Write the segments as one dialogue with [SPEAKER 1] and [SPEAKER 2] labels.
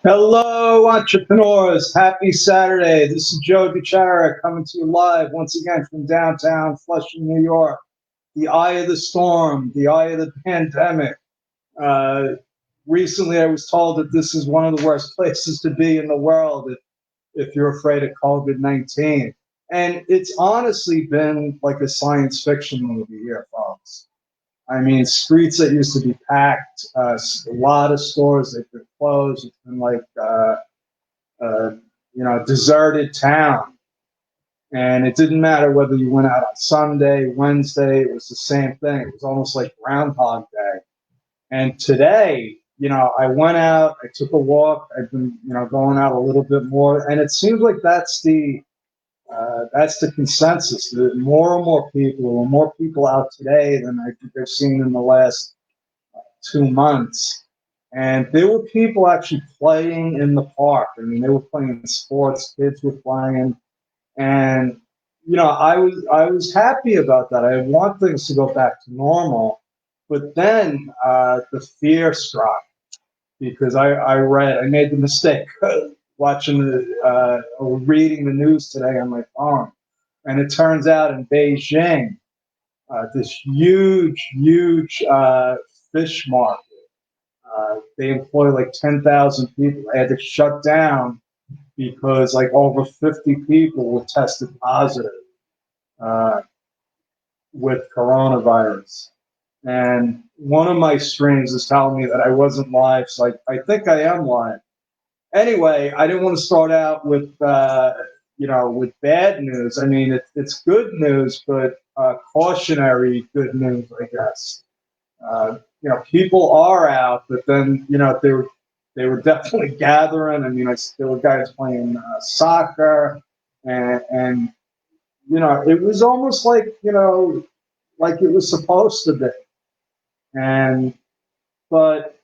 [SPEAKER 1] Hello, entrepreneurs. Happy Saturday. This is Joe DiChiara coming to you live once again from downtown Flushing, New York. The eye of the storm, the eye of the pandemic. Uh, Recently, I was told that this is one of the worst places to be in the world if you're afraid of COVID-19. And it's honestly been like a science fiction movie here, folks. I mean, streets that used to be packed, a lot of stores that could close. It's been like uh, deserted town. And it didn't matter whether you went out on Sunday, Wednesday, it was the same thing. It was almost like Groundhog Day. And today, I went out, I took a walk, I've been, going out a little bit more. And it seems like that's the consensus. That more and more people out today than I think I've seen in the last 2 months. And there were people actually playing in the park. I mean, they were playing sports, kids were playing. And, I was happy about that. I want things to go back to normal. But then the fear struck because I made the mistake watching or reading the news today on my phone. And it turns out in Beijing, this huge fish market, they employ like 10,000 people. They had to shut down because like over 50 people were tested positive with coronavirus. And one of my streams is telling me that I wasn't live, so I think I am live. Anyway, I didn't want to start out with with bad news. I mean, it's good news, but cautionary good news, I guess. People are out, but then they were definitely gathering. I mean, there were guys playing soccer, and it was almost like like it was supposed to be. But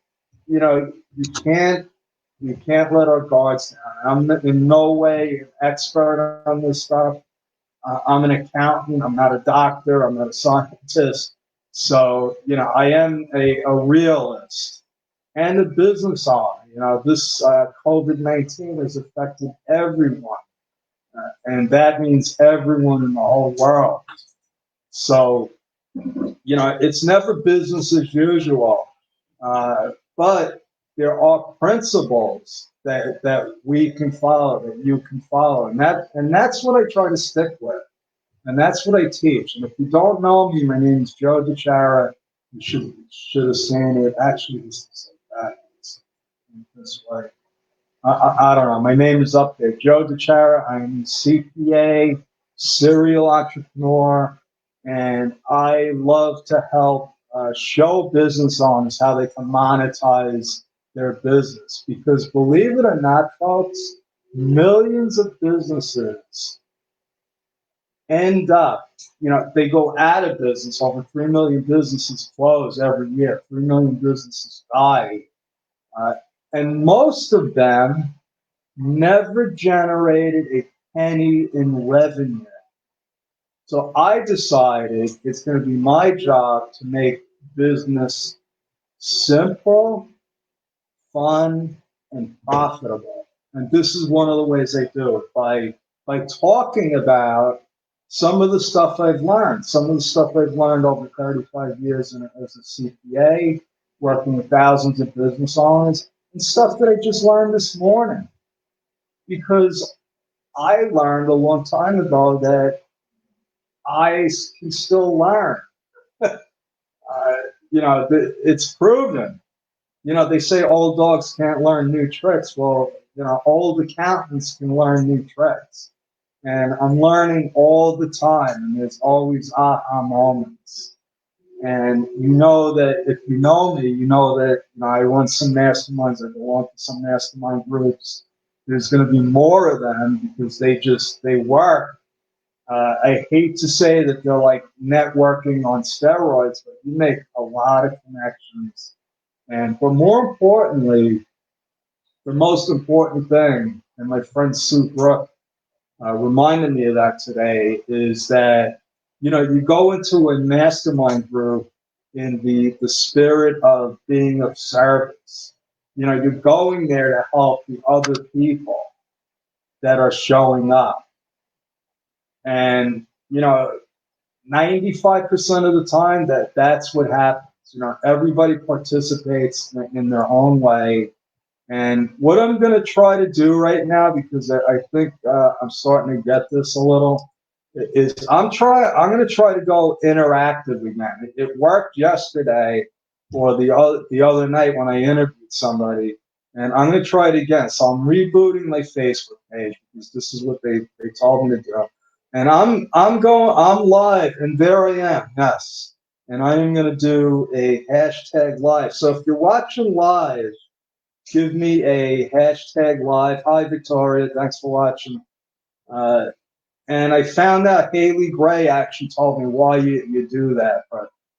[SPEAKER 1] you can't let our guards down. I'm in no way an expert on this stuff. I'm an accountant. I'm not a doctor. I'm not a scientist. So, I am a realist and a business owner. This COVID-19 has affected everyone. And that means everyone in the whole world. So, it's never business as usual. But there are principles that we can follow, that you can follow. And that's what I try to stick with. And that's what I teach. And if you don't know me, my name is Joe DiChiara. You should have seen it. Actually, it's like that. It's this way. I don't know. My name is up there. Joe DiChiara. I'm a CPA, serial entrepreneur, and I love to help show business owners how they can monetize their business. Because believe it or not, folks, millions of businesses end up, they go out of business. Over 3 million businesses close every year. 3 million businesses die. And most of them never generated a penny in revenue. So I decided it's going to be my job to make business simple, fun, and profitable. And this is one of the ways I do it, by talking about some of the stuff I've learned, over 35 years as a CPA, working with thousands of business owners, and stuff that I just learned this morning. Because I learned a long time ago that I can still learn. It's proven. They say old dogs can't learn new tricks. Well, old accountants can learn new tricks. And I'm learning all the time, and there's always aha moments. And that if you know me, you know that I run some masterminds, I belong to some mastermind groups. There's going to be more of them because they work. I hate to say that they're like networking on steroids, but you make a lot of connections. But more importantly, the most important thing, and my friend Sue Brook reminded me of that today, is that you go into a mastermind group in the spirit of being of service. You're going there to help the other people that are showing up. And, 95% of the time that's what happens. Everybody participates in their own way. And what I'm going to try to do right now, because I think I'm starting to get this a little, is I'm going to try to go interactive again. It worked yesterday or the other night when I interviewed somebody, and I'm going to try it again. So I'm rebooting my Facebook page because this is what they told me to do. And I'm live, and there I am, yes. And I am going to do a hashtag live. So if you're watching live, give me a hashtag live. Hi, Victoria. Thanks for watching. And I found out Haley Gray actually told me why you do that.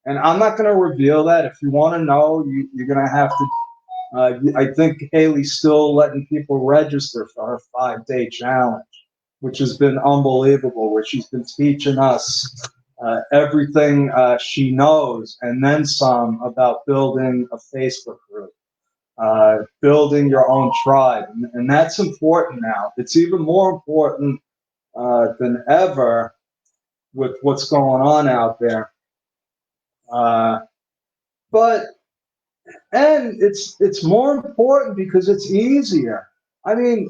[SPEAKER 1] And I'm not going to reveal that. If you want to know, you're going to have to. I think Haley's still letting people register for her 5-day challenge, which has been unbelievable, where she's been teaching us everything she knows and then some about building a Facebook group. Building your own tribe. And that's important now. It's even more important than ever with what's going on out there. And it's more important because it's easier. I mean,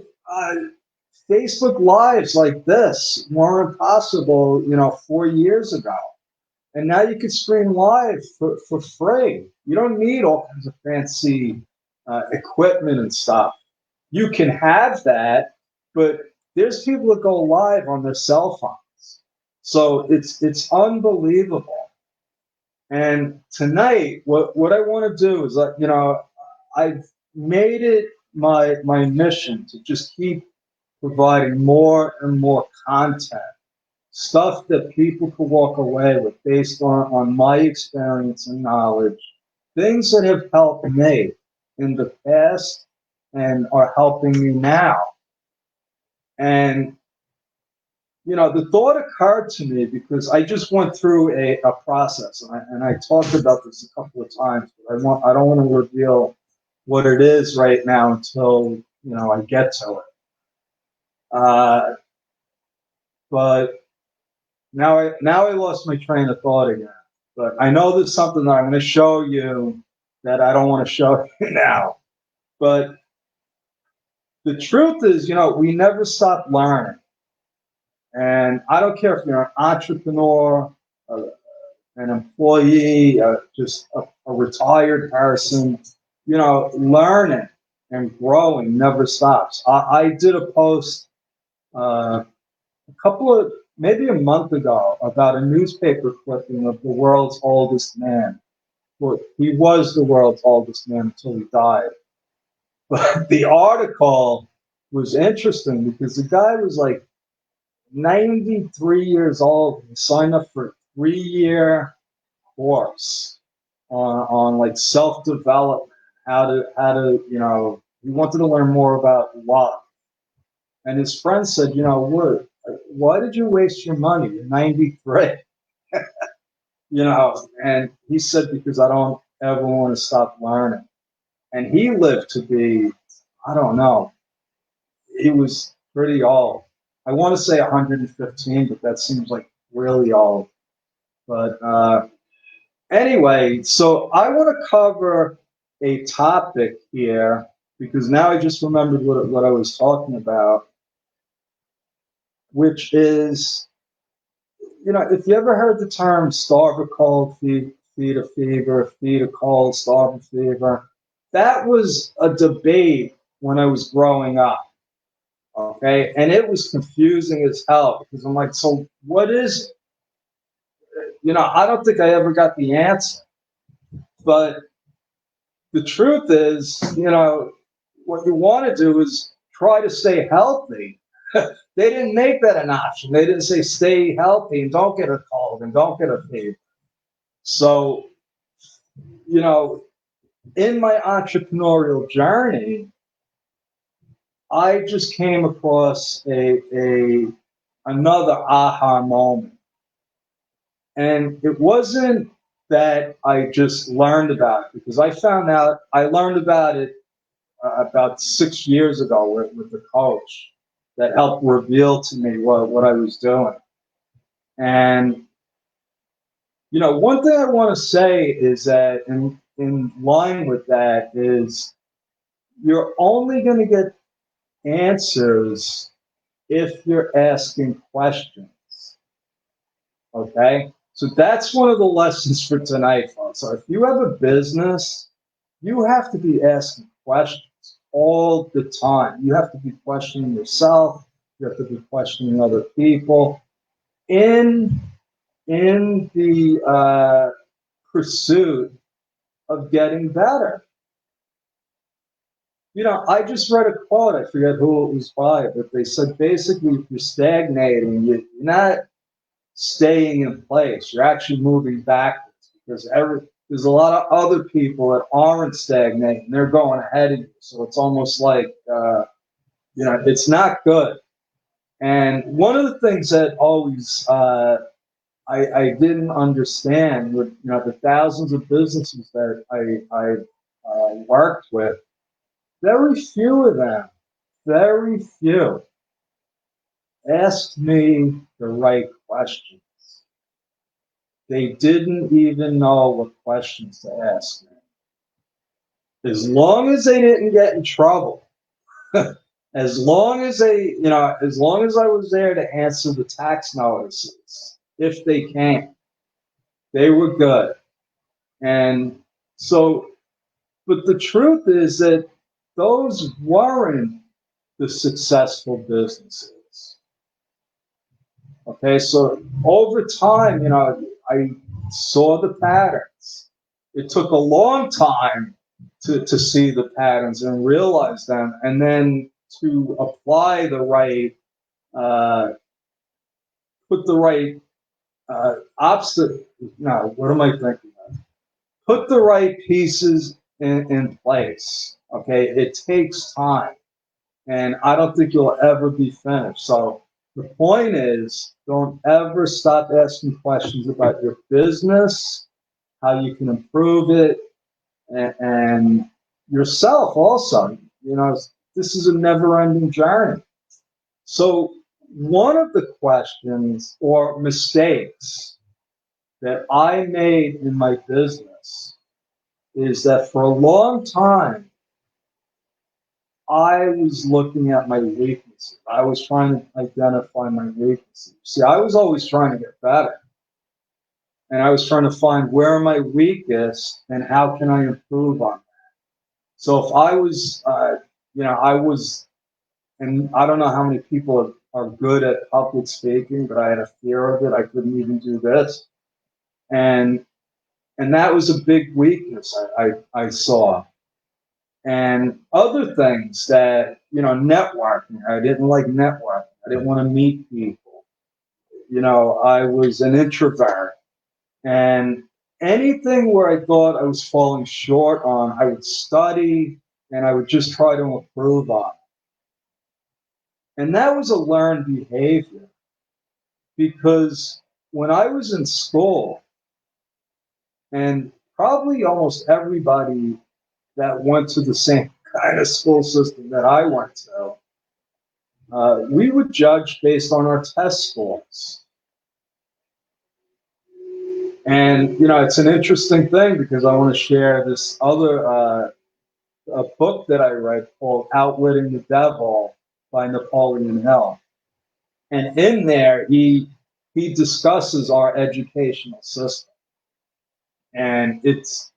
[SPEAKER 1] Facebook Lives like this weren't possible, 4 years ago. And now you can stream live for free. You don't need all kinds of fancy equipment and stuff. You can have that, but there's people that go live on their cell phones. So it's unbelievable. And tonight, what I want to do is, I've made it my mission to just keep providing more and more content, stuff that people can walk away with based on my experience and knowledge, things that have helped me in the past and are helping me now. And, the thought occurred to me because I just went through a process, and I talked about this a couple of times, but I don't want to reveal what it is right now until, I get to it. But now I lost my train of thought again. But I know there's something that I'm going to show you that I don't want to show you now. But the truth is, we never stop learning. And I don't care if you're an entrepreneur, an employee, just a retired person, learning and growing never stops. I did a post maybe a month ago about a newspaper clipping of the world's oldest man. Well, he was the world's oldest man until he died. But the article was interesting because the guy was like 93 years old. He signed up for a 3-year course on like self-development, how to he wanted to learn more about love. And his friend said, why did you waste your money? You're 93. And he said, because I don't ever want to stop learning. And he lived to be, I don't know, he was pretty old. I want to say 115, but that seems like really old. But anyway, so I want to cover a topic here because now I just remembered what I was talking about, which is, if you ever heard the term starve a cold, feed a fever, feed a cold, starve a fever, that was a debate when I was growing up. Okay. And it was confusing as hell because I'm like, so what is it? I don't think I ever got the answer. But the truth is, what you want to do is try to stay healthy. They didn't make that an option. They didn't say stay healthy and don't get a cold and don't get a fever. So, in my entrepreneurial journey, I just came across another aha moment. And it wasn't that I just learned about it, because I found out I learned about it about 6 years ago with a coach that helped reveal to me what I was doing. And, one thing I want to say is that in line with that is you're only going to get answers if you're asking questions. Okay? So that's one of the lessons for tonight, folks. So if you have a business, you have to be asking questions all the time. You have to be questioning yourself. You have to be questioning other people in the pursuit of getting better. I just read a quote. I forget who it was by, but they said basically, if you're stagnating, you're not staying in place. You're actually moving backwards because there's a lot of other people that aren't stagnating. They're going ahead of you. So it's almost like, it's not good. And one of the things that always I didn't understand with the thousands of businesses that I worked with, very few of them, very few, asked me the right questions. They didn't even know what questions to ask me. As long as they didn't get in trouble, as long as as long as I was there to answer the tax notices, if they came, they were good. And so, but the truth is that those weren't the successful businesses. Okay, so over time, I saw the patterns. It took a long time to see the patterns and realize them, and then to apply the right, put the right obstacle. No, what am I thinking of? Put the right pieces in place. Okay, it takes time, and I don't think you'll ever be finished. So the point is, don't ever stop asking questions about your business, how you can improve it, and yourself also. This is a never-ending journey. So one of the questions or mistakes that I made in my business is that for a long time, I was looking at my weaknesses. I was trying to identify my weaknesses. See, I was always trying to get better. And I was trying to find where am I weakest and how can I improve on that. So if I was, and I don't know how many people are good at public speaking, but I had a fear of it. I couldn't even do this. And that was a big weakness I saw. And other things that, networking. I didn't like networking. I didn't want to meet people. I was an introvert. And anything where I thought I was falling short on, I would study and I would just try to improve on. And that was a learned behavior because when I was in school, and probably almost everybody that went to the same kind of school system that I went to, we would judge based on our test scores. And, it's an interesting thing because I want to share this other a book that I read called Outwitting the Devil by Napoleon Hill. And in there, he discusses our educational system. And it's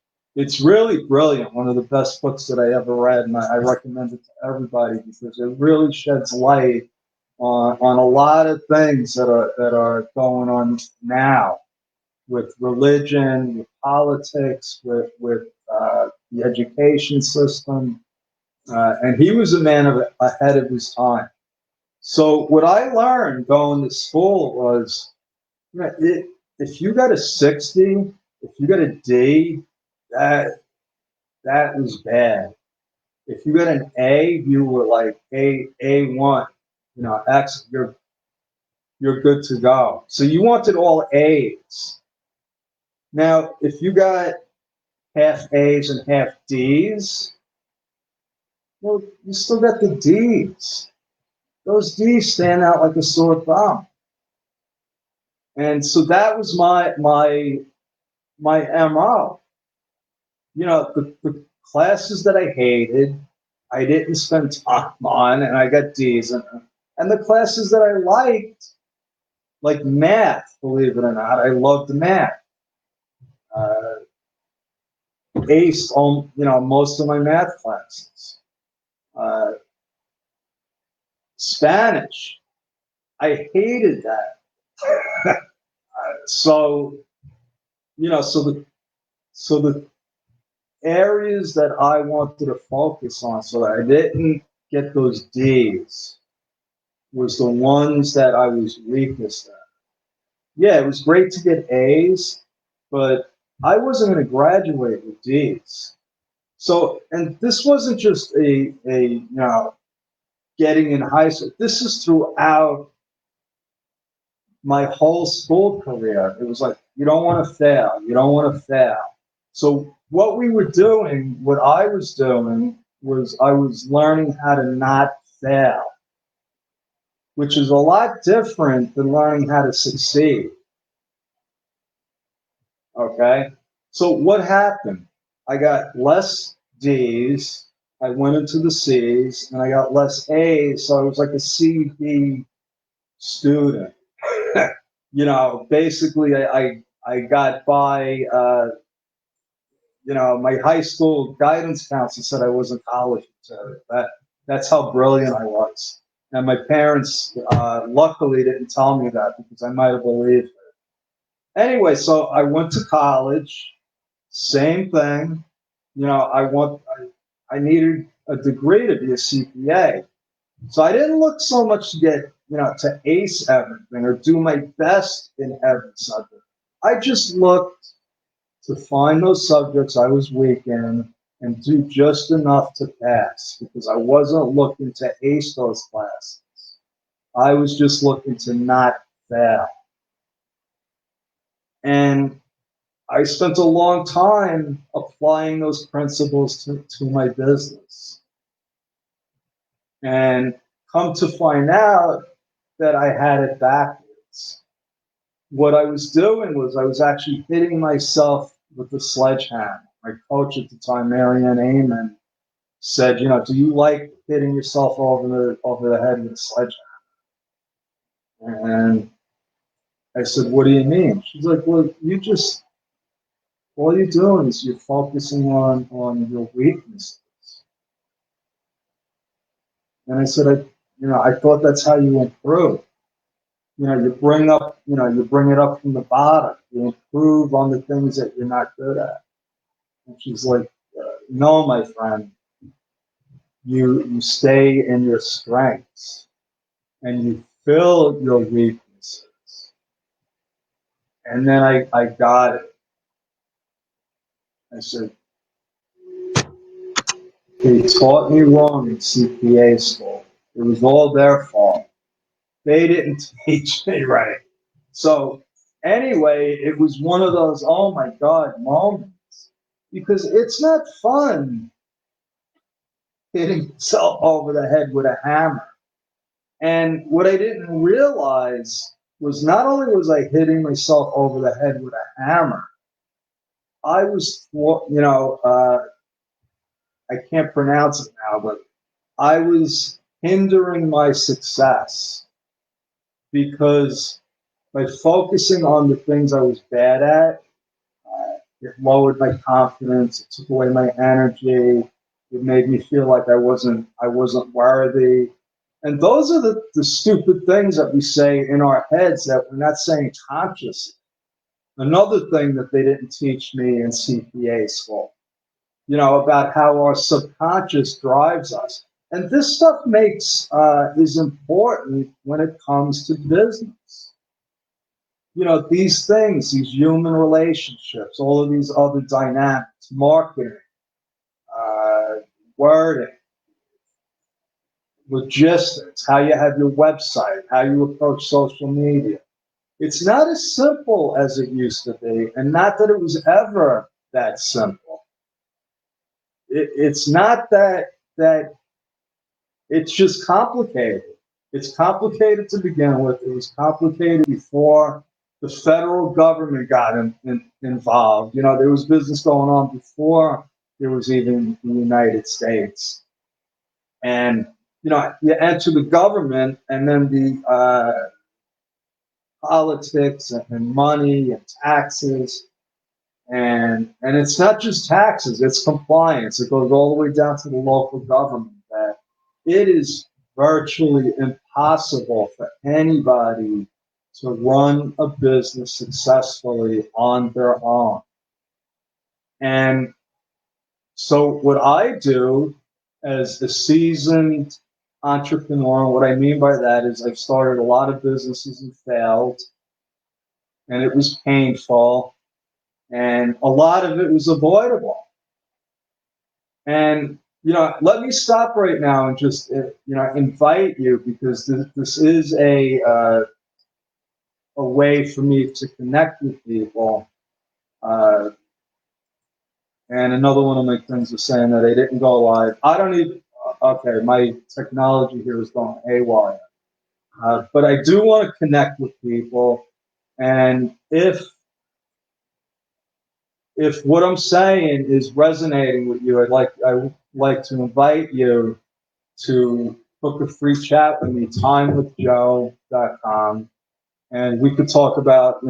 [SPEAKER 1] really brilliant. One of the best books that I ever read, and I recommend it to everybody because it really sheds light on a lot of things that are going on now with religion, with politics, with the education system. And he was a man ahead of his time. So what I learned going to school was, if you got a 60, if you got a D, that was bad. If you got an A, you were like A1, X, you're good to go. So you wanted all A's. Now, if you got half A's and half D's, Well, you still got the D's. Those D's stand out like a sore thumb. And so that was my MO. The classes that I hated, I didn't spend time on, and I got D's in them. And the classes that I liked, like math, believe it or not, I loved math. Aced most of my math classes. Spanish, I hated that. So the areas that I wanted to focus on so that I didn't get those D's was the ones that I was weakest at. Yeah, it was great to get A's, but I wasn't going to graduate with D's. So, and this wasn't just a getting in high school. This is throughout my whole school career. It was like, you don't want to fail. You don't want to fail. So what I was doing was I was learning how to not fail, which is a lot different than learning how to succeed. Okay? So what happened? I got less D's, I went into the C's, and I got less A's, so I was like a C/D student. Basically I got by, my high school guidance counselor said I wasn't college material. That's how brilliant I was. And my parents, luckily, didn't tell me that because I might have believed it. Anyway, so I went to college. Same thing. I needed a degree to be a CPA. So I didn't look so much to get, to ace everything or do my best in every subject. I just looked to find those subjects I was weak in and do just enough to pass because I wasn't looking to ace those classes. I was just looking to not fail. And I spent a long time applying those principles to my business. And come to find out that I had it backwards. What I was doing was I was actually hitting myself with the sledgehammer. My coach at the time, Marianne Amen, said, do you like hitting yourself over the head with a sledgehammer? And I said, what do you mean? She's like, well, all you're doing is you're focusing on your weaknesses. And I said, I thought that's how you improve. You bring it up from the bottom. You improve on the things that you're not good at. And she's like, no, my friend, you stay in your strengths and you fill your weaknesses. And then I got it. I said, they taught me wrong in CPA school. It was all their fault. They didn't teach me right. So anyway, it was one of those, oh my God, moments. Because it's not fun hitting yourself over the head with a hammer. And what I didn't realize was not only was I hitting myself over the head with a hammer, I was, I can't pronounce it now, but I was hindering my success because by focusing on the things I was bad at, it lowered my confidence, it took away my energy, it made me feel like I wasn't worthy. And those are the stupid things that we say in our heads that we're not saying consciously. Another thing that they didn't teach me in CPA school, about how our subconscious drives us. And this stuff is important when it comes to business. These things, these human relationships, all of these other dynamics, marketing, wording, logistics, how you have your website, how you approach social media. It's not as simple as it used to be, and not that it was ever that simple. It's not that It's just complicated. It's complicated to begin with. It was complicated before the federal government got involved. You know, there was business going on before there was even the United States. And, you know, you enter the government and then the politics and money and taxes. And it's not just taxes, it's compliance. It goes all the way down to the local government. That it is virtually impossible for anybody to run a business successfully on their own. And so what I do as a seasoned entrepreneur, what I mean by that is I've started a lot of businesses and failed, and it was painful, and a lot of it was avoidable. And, you know, let me stop right now and just, invite you, because this is a way for me to connect with people. And another one of my friends was saying that they didn't go live. I don't even, okay, my technology here is going haywire. But I do want to connect with people. And if what I'm saying is resonating with you, I would like to invite you to book a free chat with me, timewithjoe.com, and we could talk about,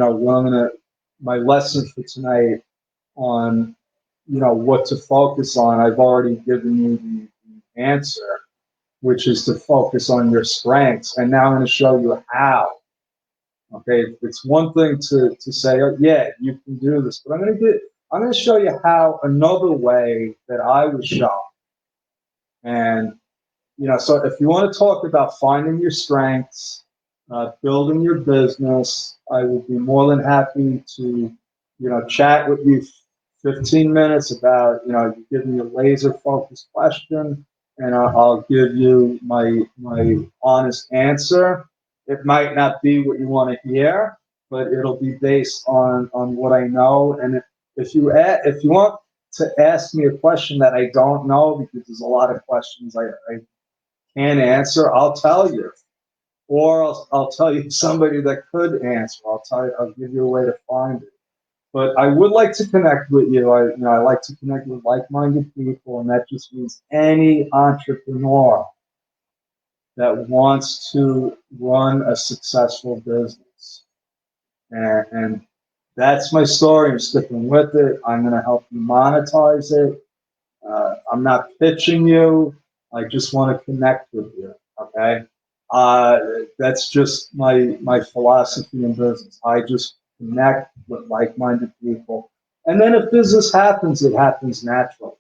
[SPEAKER 1] my lesson for tonight on, what to focus on. I've already given you the answer, which is to focus on your strengths. And now I'm going to show you how. Okay, it's one thing to say, oh, yeah, you can do this, but I'm going to show you how another way that I was shown. And so if you want to talk about finding your strengths, building your business, I will be more than happy to, chat with you 15 minutes about, you give me a laser focused question, and I'll give you my honest answer. It might not be what you want to hear, but it'll be based on what I know. And if you want to ask me a question that I don't know, because there's a lot of questions I can't answer, I'll tell you, or I'll tell you somebody that could answer. I'll give you a way to find it. But I would like to connect with you. I like to connect with like-minded people, and that just means any entrepreneur that wants to run a successful business. And that's my story. I'm sticking with it. I'm going to help you monetize it. I'm not pitching you. I just want to connect with you. Okay. That's just my philosophy in business. I just connect with like-minded people. And then if business happens, it happens naturally.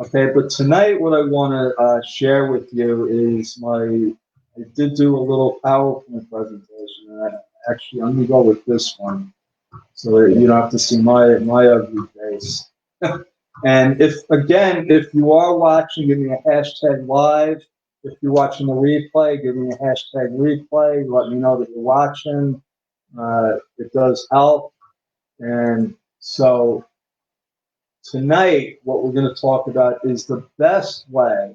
[SPEAKER 1] Okay. But tonight, what I want to share with you is I did do a little PowerPoint presentation. And actually, I'm going to go with this one so that you don't have to see my ugly face. And if you are watching, give me a hashtag live. If you're watching the replay, give me a hashtag replay. Let me know that you're watching. It does help. And so tonight, what we're going to talk about is the best way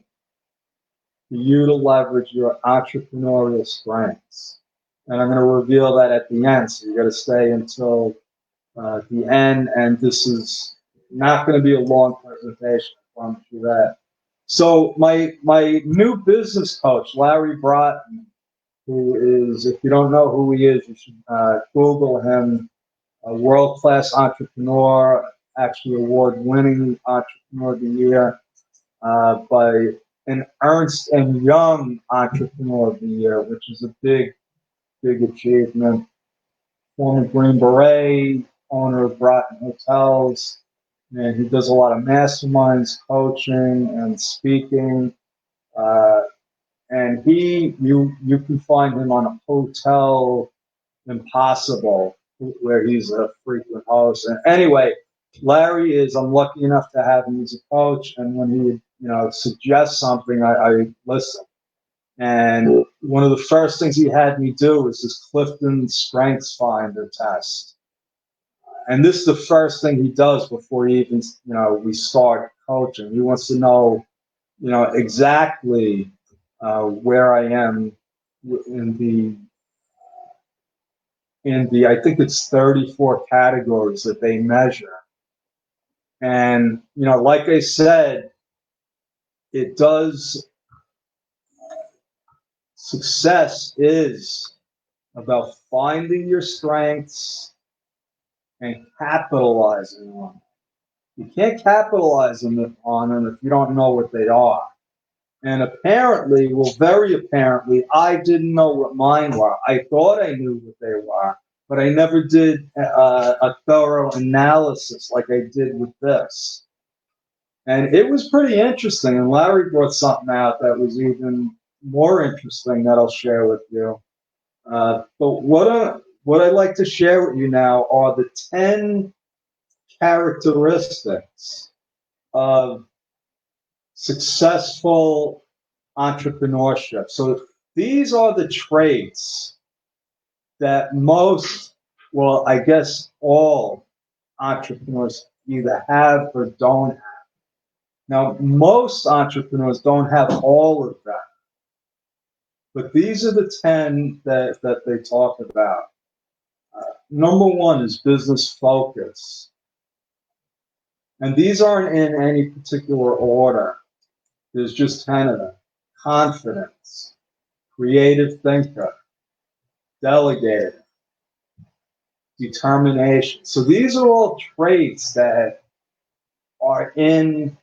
[SPEAKER 1] for you to leverage your entrepreneurial strengths. And I'm going to reveal that at the end. So you got to stay until the end. And this is not going to be a long presentation, I promise you that. So my new business coach, Larry Broughton, who is, if you don't know who he is, you should Google him. A world-class entrepreneur, actually award-winning entrepreneur of the year by an Ernst and Young Entrepreneur of the Year, which is a big achievement. Former Green Beret, owner of Broughton Hotels, and he does a lot of masterminds, coaching, and speaking. And you can find him on a Hotel Impossible, where he's a frequent host. And anyway, Larry I'm lucky enough to have him as a coach, and when he suggests something, I listen. And one of the first things he had me do was this Clifton Strengths Finder test. And this is the first thing he does before he even, we start coaching. He wants to know exactly where I am in the I think it's 34 categories that they measure. And, like I said, it does, success is about finding your strengths and capitalizing on them. You can't capitalize on them if you don't know what they are. And apparently, well, very apparently, I didn't know what mine were. I thought I knew what they were, but I never did a thorough analysis like I did with this. And it was pretty interesting. And Larry brought something out that was even more interesting that I'll share with you. But what I'd like to share with you now are the 10 characteristics of successful entrepreneurship. So these are the traits that most, well, I guess all entrepreneurs either have or don't have. Now, most entrepreneurs don't have all of that, but these are the 10 that they talk about. Number one is business focus. And these aren't in any particular order. There's just 10 of them. Confidence, creative thinker, delegator, determination. So these are all traits that are in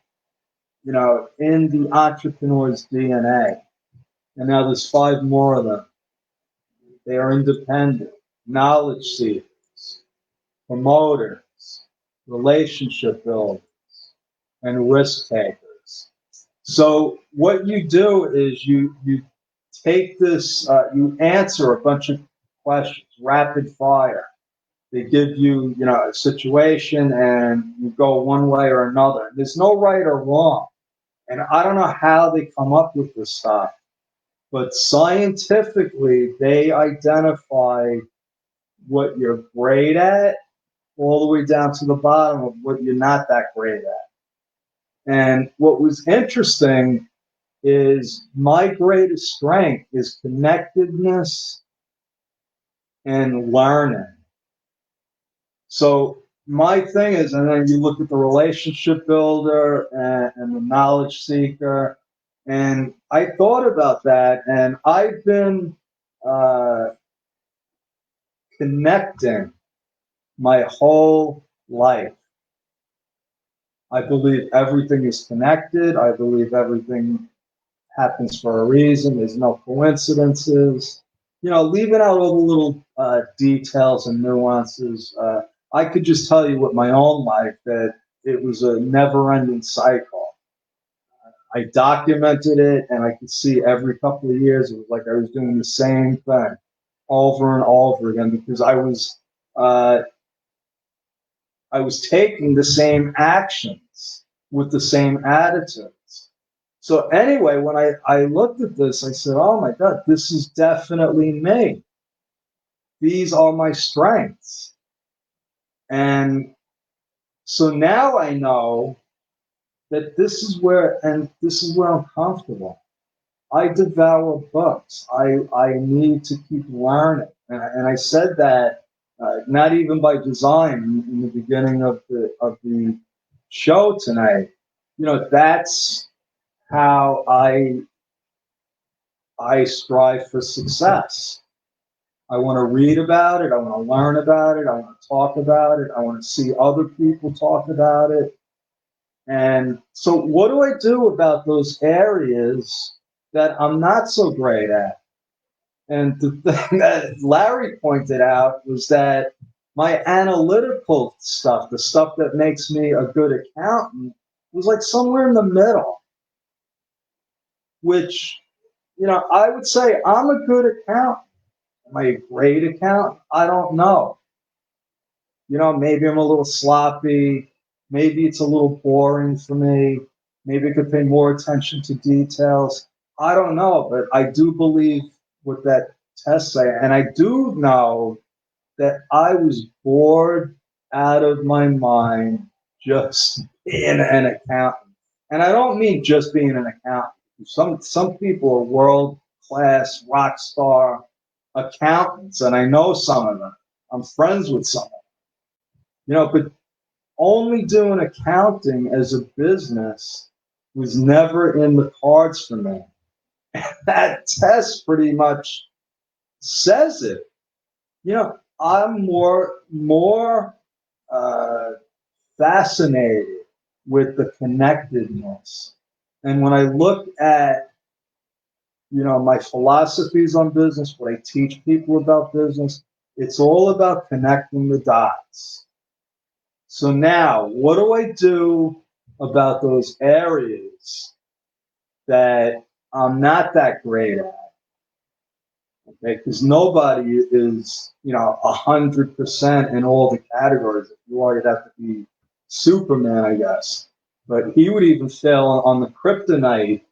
[SPEAKER 1] the entrepreneur's DNA. And now there's 5 more of them. They are independent, knowledge seekers, promoters, relationship builders, and risk takers. So what you do is you take this, you answer a bunch of questions, rapid fire. They give you, a situation and you go one way or another. There's no right or wrong. And I don't know how they come up with this stuff, but scientifically, they identify what you're great at all the way down to the bottom of what you're not that great at. And what was interesting is my greatest strength is connectedness and learning. So my thing is, and then you look at the relationship builder and the knowledge seeker, and I thought about that, and I've been connecting my whole life. I believe everything is connected. I believe everything happens for a reason. There's no coincidences. Leaving out all the little details and nuances. I could just tell you with my own life that it was a never-ending cycle. I documented it, and I could see every couple of years it was like I was doing the same thing over and over again because I was taking the same actions with the same attitudes. So anyway, when I looked at this, I said, oh my God, this is definitely me. These are my strengths. And so now I know that this is where I'm comfortable. I devour books. I need to keep learning. And I said that not even by design in the beginning of the show tonight. That's how I strive for success. I want to read about it. I want to learn about it. I want to talk about it. I want to see other people talk about it. And so what do I do about those areas that I'm not so great at? And the thing that Larry pointed out was that my analytical stuff, the stuff that makes me a good accountant, was like somewhere in the middle, which, I would say I'm a good accountant. Am I a great accountant? I don't know. Maybe I'm a little sloppy. Maybe it's a little boring for me. Maybe I could pay more attention to details. I don't know, but I do believe what that test say. And I do know that I was bored out of my mind just being an accountant. And I don't mean just being an accountant. Some people are world-class rock star accountants, and I know some of them. I'm friends with some of them. But only doing accounting as a business was never in the cards for me. That test pretty much says it. I'm more fascinated with the connectedness. And when I look at, my philosophies on business, what I teach people about business, it's all about connecting the dots. So now, what do I do about those areas that I'm not that great at? Okay, because nobody is, 100% in all the categories. If you are, you'd have to be Superman, I guess. But he would even fail on the kryptonite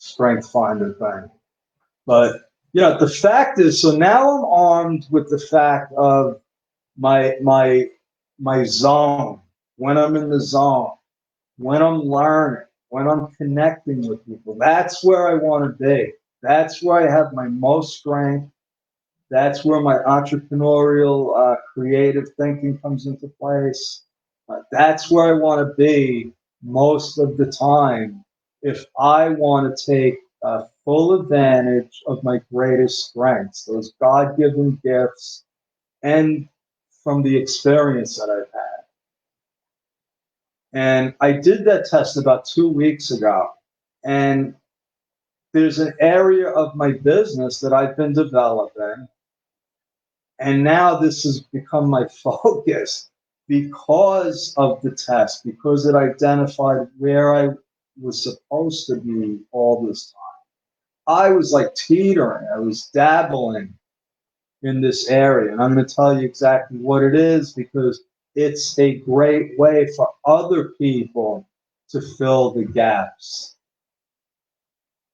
[SPEAKER 1] strength finder thing. But the fact is, so now I'm armed with the fact of my zone. When I'm in the zone, when I'm learning, when I'm connecting with people, that's where I want to be. That's where I have my most strength. That's where my entrepreneurial, creative thinking comes into place. That's where I want to be most of the time if I want to take full advantage of my greatest strengths, those God-given gifts, and from the experience that I've had. And I did that test about 2 weeks ago. And there's an area of my business that I've been developing. And now this has become my focus because of the test, because it identified where I was supposed to be all this time. I was like teetering, I was dabbling in this area. And I'm going to tell you exactly what it is because it's a great way for other people to fill the gaps.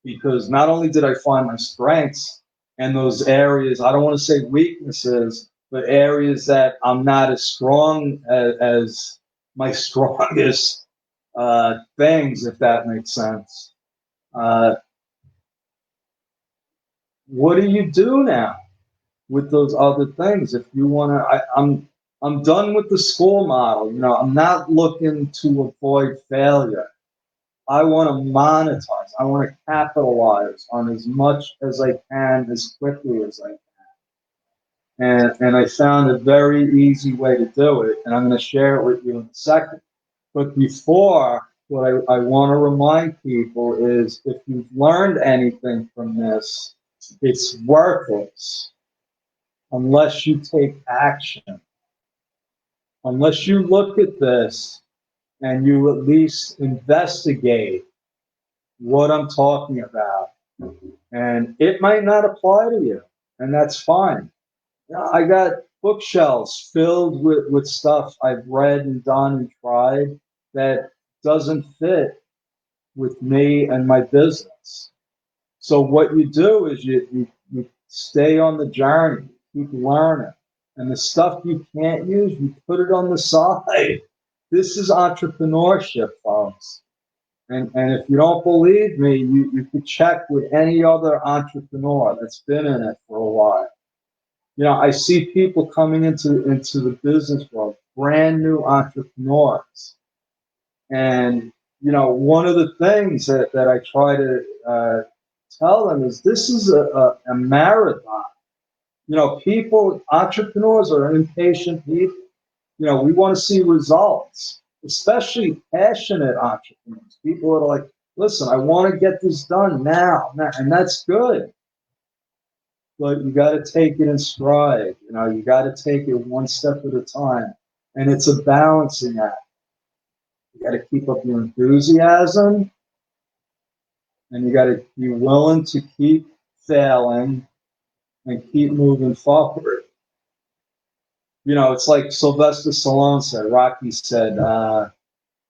[SPEAKER 1] Because not only did I find my strengths and those areas, I don't want to say weaknesses, but areas that I'm not as strong as my strongest things, if that makes sense. What do you do now with those other things? If you want to, I'm done with the school model. I'm not looking to avoid failure. I want to monetize. I want to capitalize on as much as I can, as quickly as I can. And I found a very easy way to do it, and I'm going to share it with you in a second. But before, what I want to remind people is if you've learned anything from this, it's worthless unless you take action. Unless you look at this and you at least investigate what I'm talking about. And it might not apply to you, and that's fine. I got bookshelves filled with stuff I've read and done and tried that doesn't fit with me and my business. So what you do is you stay on the journey, keep learning. And the stuff you can't use, you put it on the side. This is entrepreneurship, folks. And if you don't believe me, you could check with any other entrepreneur that's been in it for a while. I see people coming into the business world, brand new entrepreneurs. And, one of the things that I try to tell them is this is a marathon. Entrepreneurs are impatient people. We want to see results, especially passionate entrepreneurs. People are like, listen, I want to get this done now. And that's good. But you got to take it in stride. You got to take it one step at a time. And it's a balancing act. You got to keep up your enthusiasm. And you got to be willing to keep failing and keep moving forward. It's like Sylvester Stallone said, Rocky said,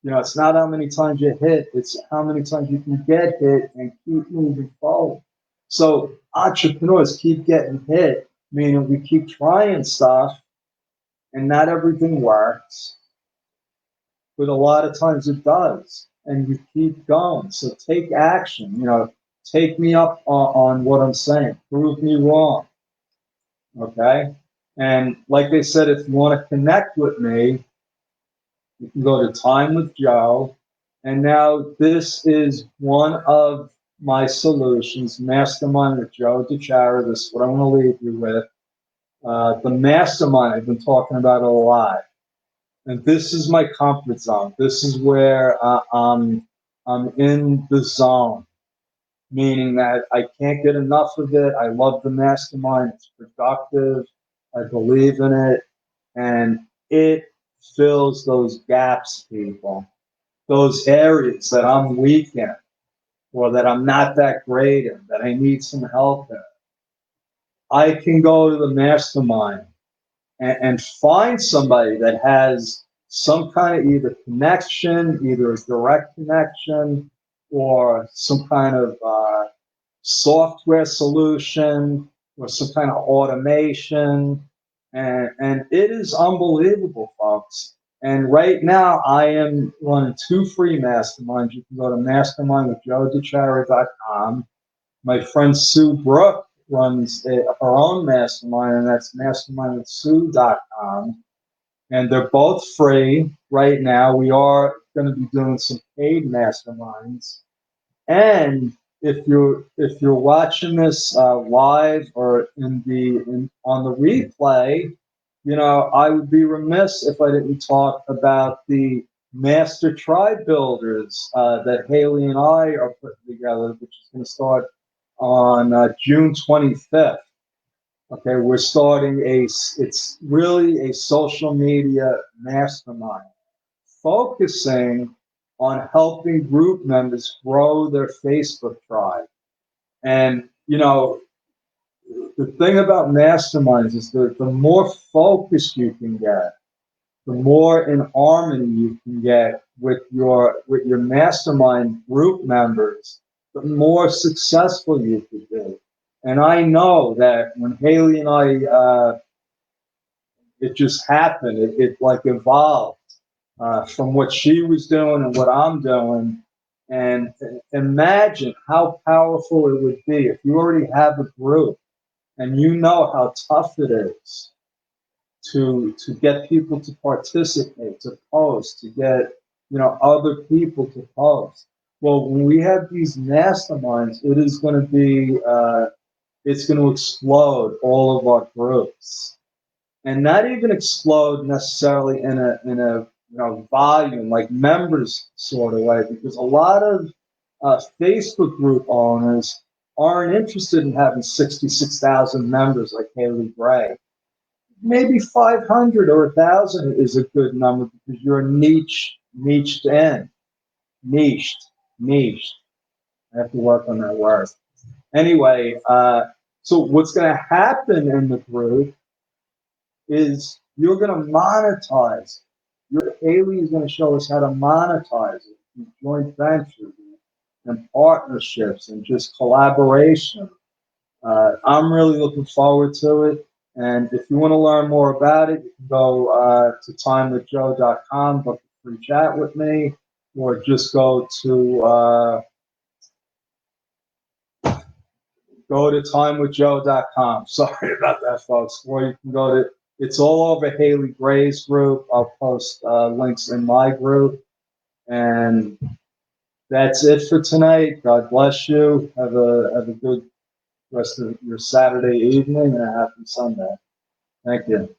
[SPEAKER 1] it's not how many times you hit, it's how many times you can get hit and keep moving forward. So entrepreneurs keep getting hit, meaning we keep trying stuff and not everything works, but a lot of times it does. and you keep going. So take action. Take me up on what I'm saying. Prove me wrong. Okay. And like they said, if you want to connect with me, you can go to Time with Joe. And now this is one of my solutions, Mastermind with Joe DiChiara. This is what I want to leave you with. The Mastermind, I've been talking about it a lot. And this is my comfort zone. This is where I'm in the zone, meaning that I can't get enough of it. I love the Mastermind. It's productive. I believe in it. And it fills those gaps, people, those areas that I'm weak in or that I'm not that great in, that I need some help in. I can go to the Mastermind and find somebody that has some kind of either connection, either a direct connection or some kind of software solution or some kind of automation. And it is unbelievable, folks. And right now, I am running 2 free masterminds. You can go to mastermindwithjoedichara.com. My friend Sue Brook runs her own mastermind, and that's mastermindwithsue.com. And they're both free right now. We are going to be doing some paid masterminds. And if you're watching this live or on the replay, I would be remiss if I didn't talk about the Master Tribe Builders that Haley and I are putting together, which is going to start on June 25th. Okay, we're starting it's really a social media mastermind focusing on helping group members grow their Facebook tribe. And, the thing about masterminds is that the more focused you can get, the more in harmony you can get with your mastermind group members, the more successful you could be. And I know that when Haley and I, it just happened, it like evolved from what she was doing and what I'm doing. And imagine how powerful it would be if you already have a group and you know how tough it is to get people to participate, to post, to get other people to post. Well, when we have these masterminds, it is going to be it's going to explode all of our groups, and not even explode necessarily in a volume like members sort of way, because a lot of Facebook group owners aren't interested in having 66,000 members like Haley Gray. Maybe 500 or 1,000 is a good number because you're niched in. Niched. I have to work on that word. Anyway, so what's going to happen in the group is you're going to monetize. Haley is going to show us how to monetize it through joint ventures and partnerships and just collaboration. I'm really looking forward to it. And if you want to learn more about it, you can go to timewithjoe.com, book a free chat with me, or just go to timewithjoe.com. Sorry about that, folks. Or you can go to, it's all over Haley Gray's group. I'll post links in my group. And that's it for tonight. God bless you. Have a good rest of your Saturday evening and a happy Sunday. Thank you.